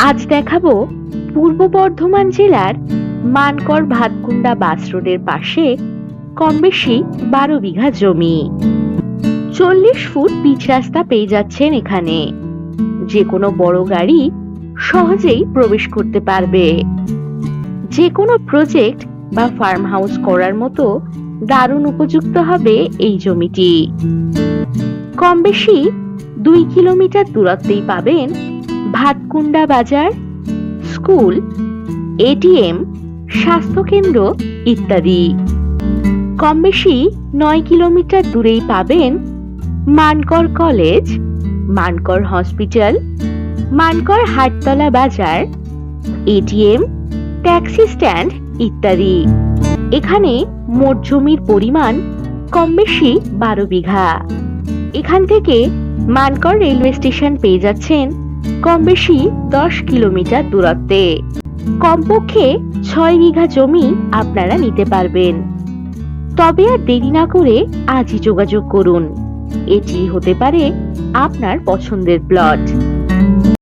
আজ দেখাবো পূর্ব বর্ধমান জেলার মানকর ভাতকুন্ডা বাস রোডের পাশে কম বেশি 12 বিঘা জমি। 40 ফুট পিচ রাস্তা পেয়ে যাচ্ছেন এখানে। যে কোনো বড় গাড়ি সহজেই প্রবেশ করতে পারবে। যে কোনো প্রজেক্ট বা ফার্ম হাউস করার মতো দারুণ উপযুক্ত হবে এই জমিটি। কম বেশি 2 কিলোমিটার দূরত্বেই পাবেন ভাতকুন্ডা বাজার, স্কুল, এটিএম, স্বাস্থ্যকেন্দ্র ইত্যাদি। কম বেশি 9 কিলোমিটার দূরেই পাবেন মানকর কলেজ, মানকর হসপিটাল, মানকর হাটতলা বাজার, এটিএম, ট্যাক্সি স্ট্যান্ড ইত্যাদি। এখানে মোট জমির পরিমাণ কম বেশি 12 বিঘা। এখান থেকে মানকর রেলওয়ে স্টেশন পেয়ে যাচ্ছেন কম বেশি 10 কিলোমিটার দূরত্বে। কমপক্ষে 6 বিঘা জমি আপনারা নিতে পারবেন। তবে আর দেরি না করে আজই যোগাযোগ করুন। এটি হতে পারে আপনার পছন্দের প্লট।